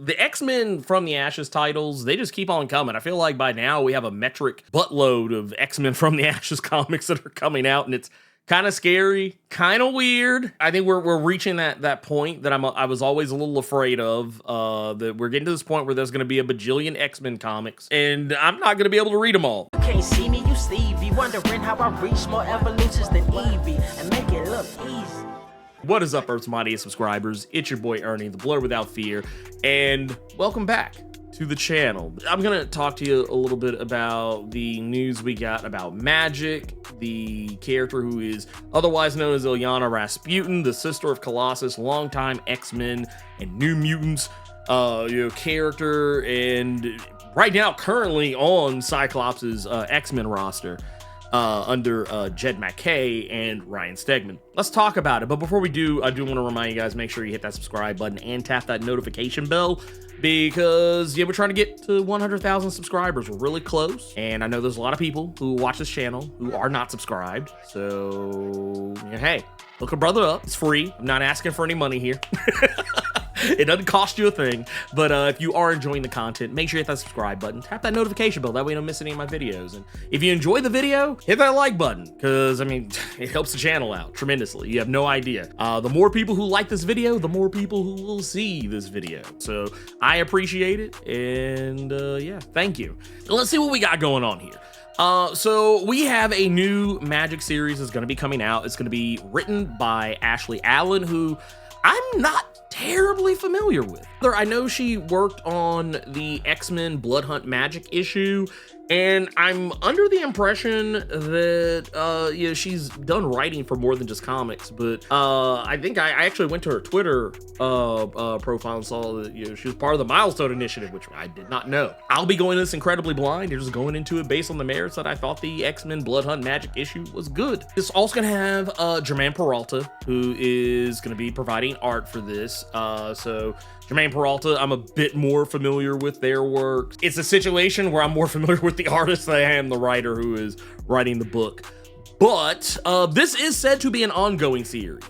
The X-Men from the Ashes titles, they just keep on coming. I feel like by now we have a metric buttload of X-Men from the Ashes comics that are coming out, and it's kind of scary, kind of weird. I think we're reaching that point that I was always a little afraid of. That we're getting to this point where there's going to be a bajillion X-Men comics, and I'm not going to be able to read them all. You can't see me, you Stevie, wondering how I reach more evolutions than Evie and make it look easy. What is up, Earth's mightiest subscribers? It's your boy Ernie, the Blerd without fear, and welcome back to the channel. I'm gonna talk to you a little bit about the news we got about MAGIK, the character who is otherwise known as Illyana Rasputin, the sister of Colossus, longtime X-Men and New Mutants character, and right now currently on Cyclops' X-Men roster. Under Jed MacKay and Ryan Stegman. Let's talk about it, but before we do, I do want to remind you guys, make sure you hit that subscribe button and tap that notification bell, because we're trying to get to 100,000 subscribers. We're really close, and I know there's a lot of people who watch this channel who are not subscribed, so hey, look a brother up. It's free. I'm not asking for any money here. It doesn't cost you a thing, but if you are enjoying the content, make sure you hit that subscribe button, tap that notification bell, that way you don't miss any of my videos. And if you enjoy the video, hit that like button, because I mean, it helps the channel out tremendously. You have no idea. The more people who like this video, the more people who will see this video. So I appreciate it, and yeah, thank you. Let's see what we got going on here. So we have a new MAGIK series that's going to be coming out. It's going to be written by Ashley Allen, who I'm not terribly familiar with. I know she worked on the X-Men Blood Hunt MAGIK issue, and I'm under the impression that she's done writing for more than just comics. But I think I actually went to her Twitter profile and saw that she was part of the Milestone Initiative, which I did not know. I'll be going this incredibly blind. You're just going into it based on the merits that I thought the X-Men Blood Hunt MAGIK issue was good. It's also gonna have Jermaine Peralta, who is gonna be providing art for this. So Jermaine Peralta, I'm a bit more familiar with their work. It's a situation where I'm more familiar with the artist than I am the writer who is writing the book. But this is said to be an ongoing series.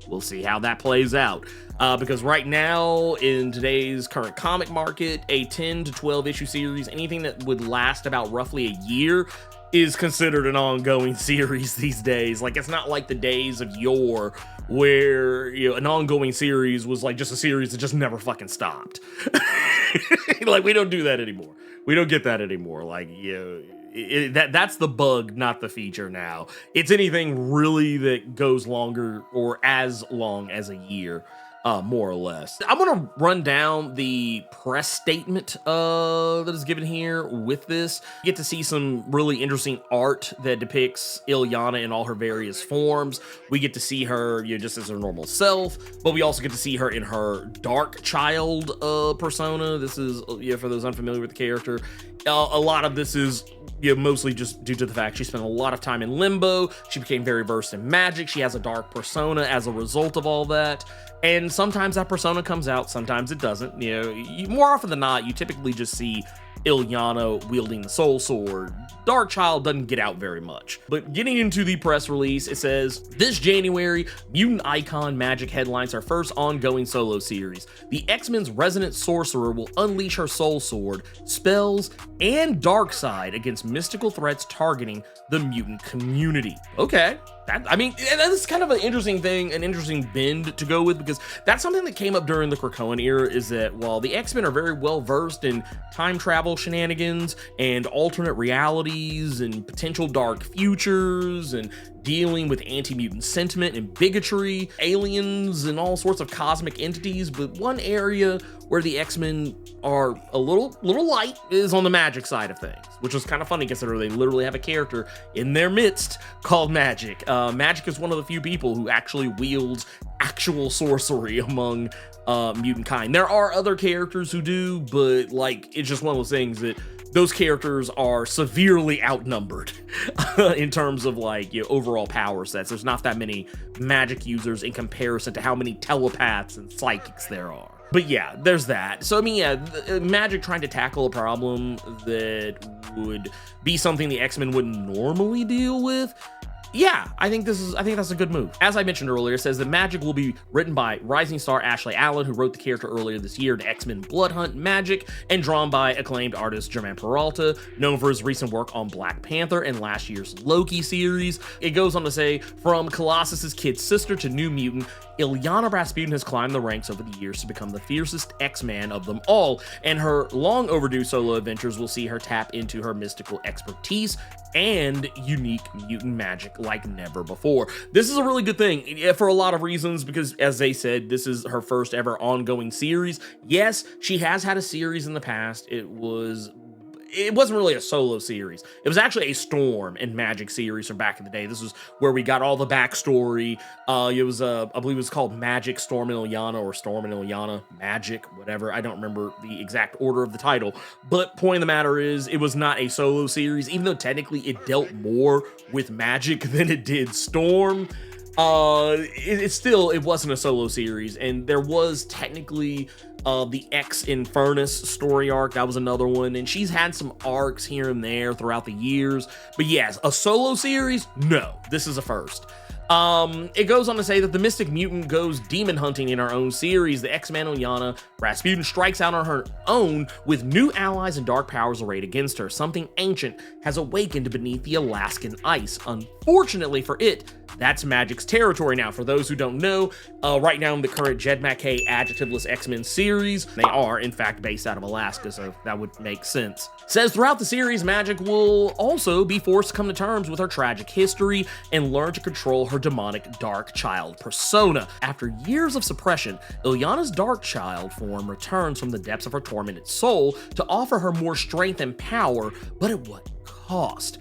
We'll see how that plays out. Because right now, in today's current comic market, a 10 to 12 issue series, anything that would last about roughly a year, is considered an ongoing series these days. Like, it's not like the days of yore where an ongoing series was like just a series that just never fucking stopped. Like, we don't do that anymore. We don't get that anymore. Like, that's the bug, not the feature now. It's anything really that goes longer or as long as a year. More or less. I'm gonna run down the press statement that is given here with this. You get to see some really interesting art that depicts Illyana in all her various forms. We get to see her just as her normal self, but we also get to see her in her dark child persona. This is for those unfamiliar with the character. A lot of this is mostly just due to the fact she spent a lot of time in limbo. She became very versed in magic. She has a dark persona as a result of all that. And sometimes that persona comes out, sometimes it doesn't. More often than not, you typically just see Illyana wielding the Soul Sword. Dark Child doesn't get out very much. But getting into the press release, it says, this January, Mutant Icon MAGIK headlines her first ongoing solo series. The X-Men's resident sorcerer will unleash her Soul Sword, spells, and dark side against mystical threats targeting the mutant community. Okay. That's kind of an interesting thing, an interesting bend to go with, because that's something that came up during the Krakoan era, is that while the X-Men are very well versed in time travel shenanigans and alternate realities and potential dark futures and dealing with anti-mutant sentiment and bigotry, aliens and all sorts of cosmic entities, but one area where the X-Men are a little light is on the magic side of things, which was kind of funny considering they literally have a character in their midst called MAGIK. MAGIK is one of the few people who actually wields actual sorcery among mutant kind. There are other characters who do, but it's just one of those things that those characters are severely outnumbered in terms of overall power sets. There's not that many MAGIK users in comparison to how many telepaths and psychics there are. But yeah, there's that. So MAGIK trying to tackle a problem that would be something the X-Men wouldn't normally deal with yeah, I think that's a good move. As I mentioned earlier, it says that Magik will be written by rising star Ashley Allen, who wrote the character earlier this year to X-Men Blood Hunt Magik, and drawn by acclaimed artist Germain Peralta, known for his recent work on Black Panther and last year's Loki series. It goes on to say, from Colossus's kid sister to New Mutant, Illyana Rasputin has climbed the ranks over the years to become the fiercest X-Man of them all, and her long overdue solo adventures will see her tap into her mystical expertise and unique mutant magic like never before. This is a really good thing for a lot of reasons, because as they said, this is her first ever ongoing series. Yes, she has had a series in the past. It wasn't really a solo series. It was actually a Storm and Magik series from back in the day. This was where we got all the backstory. It was, I believe it was called Magik, Storm and Illyana, or Storm and Illyana, Magik, whatever. I don't remember the exact order of the title. But point of the matter is, it was not a solo series, even though technically it dealt more with Magik than it did Storm. It wasn't a solo series, and there was technically the X Infernus story arc. That was another one, and she's had some arcs here and there throughout the years, but yes, a solo series, no, this is a first. It goes on to say that the Mystic Mutant goes demon hunting in our own series. The X-Man Illyana Rasputin strikes out on her own with new allies and dark powers arrayed against her. Something ancient has awakened beneath the Alaskan ice. Unfortunately for it, that's Magik's territory. Now, for those who don't know, right now in the current Jed MacKay adjectiveless X-Men series, they are in fact based out of Alaska, so that would make sense. Says throughout the series, Magik will also be forced to come to terms with her tragic history and learn to control her demonic dark child persona. After years of suppression, Illyana's dark child form returns from the depths of her tormented soul to offer her more strength and power, but at what cost?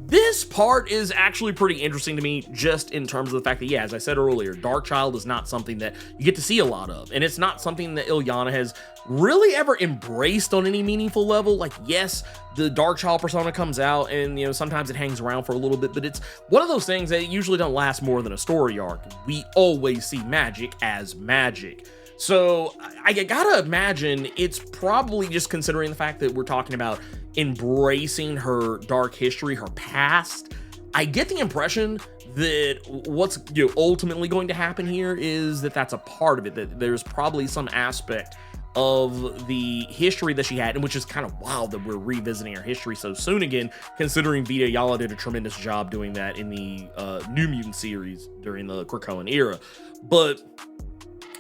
This part is actually pretty interesting to me, just in terms of the fact that, yeah, as I said earlier, Dark Child is not something that you get to see a lot of, and it's not something that Illyana has really ever embraced on any meaningful level. Like, yes, the Dark Child persona comes out, and, you know, sometimes it hangs around for a little bit, but it's one of those things that usually don't last more than a story arc. We always see Magik as Magik. So I gotta imagine it's probably just considering the fact that we're talking about embracing her dark history, her past. I get the impression that what's ultimately going to happen here is that that's a part of it, that there's probably some aspect of the history that she had, and which is kind of wild that we're revisiting her history so soon again, considering Vita Ayala did a tremendous job doing that in the New Mutant series during the Krakoan era. But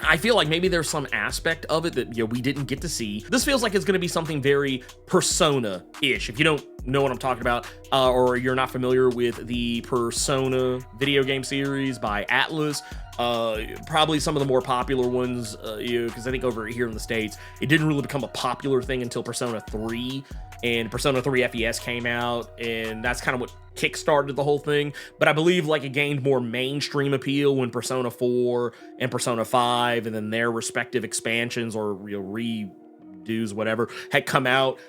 I feel like maybe there's some aspect of it that, we didn't get to see. This feels like it's going to be something very Persona-ish. If you don't know what I'm talking about, or you're not familiar with the Persona video game series by Atlas, probably some of the more popular ones, because I think over here in the States, it didn't really become a popular thing until Persona 3, and Persona 3 FES came out, and that's kind of what kickstarted the whole thing. But I believe like it gained more mainstream appeal when Persona 4 and Persona 5 and then their respective expansions or redos, whatever, had come out.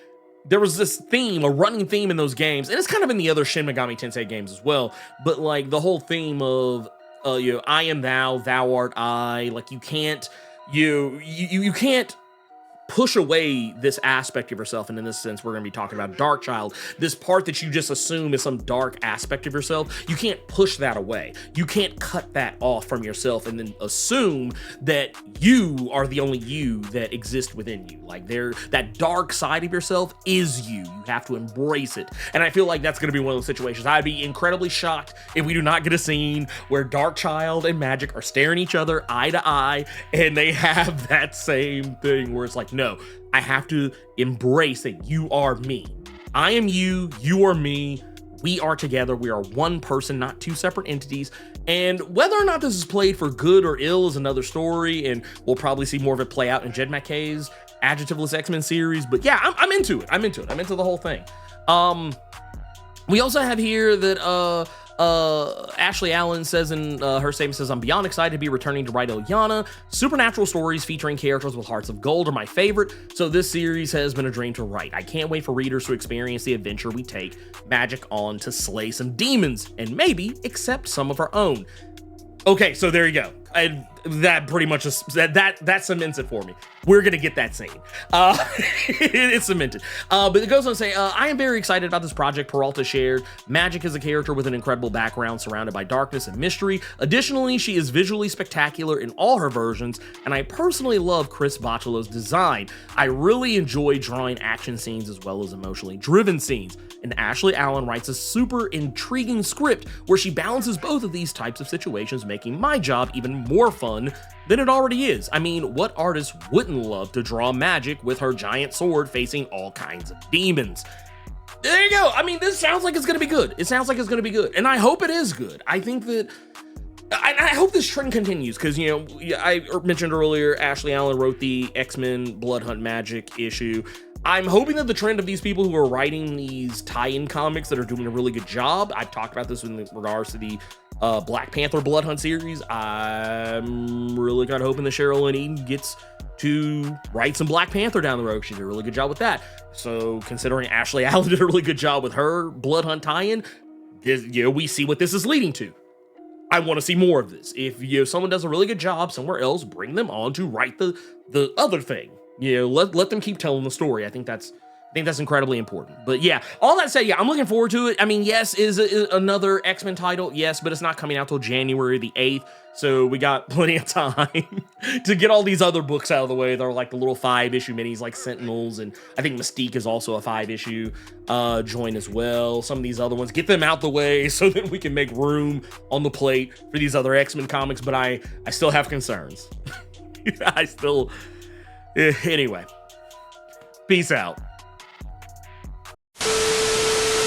There was this theme, a running theme in those games, and it's kind of in the other Shin Megami Tensei games as well, but like the whole theme of I am thou, thou art I. Like you can't push away this aspect of yourself, and in this sense we're going to be talking about Dark Child, this part that you just assume is some dark aspect of yourself. You can't push that away. You can't cut that off from yourself and then assume that you are the only you that exists within you. Like that dark side of yourself is you. You have to embrace it, and I feel like that's going to be one of those situations. I'd be incredibly shocked if we do not get a scene where Dark Child and Magik are staring each other eye to eye and they have that same thing where it's like, no, I have to embrace that you are me. I am you, you are me, we are together, we are one person, not two separate entities. And whether or not this is played for good or ill is another story, and we'll probably see more of it play out in Jed MacKay's adjectiveless X-Men series. But yeah, I'm into it. I'm into the whole thing. We also have here that Ashley Allen says in her statement, says, I'm beyond excited to be returning to write Illyana. Supernatural stories featuring characters with hearts of gold are my favorite, so this series has been a dream to write. I can't wait for readers to experience the adventure we take Magik on to slay some demons and maybe accept some of our own. Okay, so there you go. that pretty much is, that cements it for me. We're gonna get that scene. It's cemented. But it goes on to say, I am very excited about this project Peralta shared. Magik is a character with an incredible background surrounded by darkness and mystery. Additionally, she is visually spectacular in all her versions, and I personally love Chris Bachalo's design. I really enjoy drawing action scenes as well as emotionally driven scenes. And Ashley Allen writes a super intriguing script where she balances both of these types of situations, making my job even more fun than it already is. I mean, what artist wouldn't love to draw Magik with her giant sword facing all kinds of demons? There you go. I mean, this sounds like it's gonna be good. It sounds like it's gonna be good, and I hope it is good. I think that I hope this trend continues, because, you know, I mentioned earlier, Ashley Allen wrote the X-Men Blood Hunt Magik issue. I'm hoping that the trend of these people who are writing these tie-in comics that are doing a really good job, I've talked about this in regards to the Black Panther Blood Hunt series. I'm really kind of hoping that Cheryl Lynn Eden gets to write some Black Panther down the road. She did a really good job with that. So considering Ashley Allen did a really good job with her Blood Hunt tie-in, you know, we see what this is leading to. I want to see more of this. If, you know, someone does a really good job somewhere else, bring them on to write the other thing. You know, let them keep telling the story. I think that's incredibly important. But yeah, all that said, yeah, I'm looking forward to it. I mean, yes, is another X-Men title, yes, but it's not coming out till January the 8th, so we got plenty of time to get all these other books out of the way. They're like the little 5-issue minis like Sentinels, and I think Mystique is also a 5-issue joint as well. Some of these other ones, get them out the way so that we can make room on the plate for these other X-Men comics, but I still have concerns. Anyway, peace out.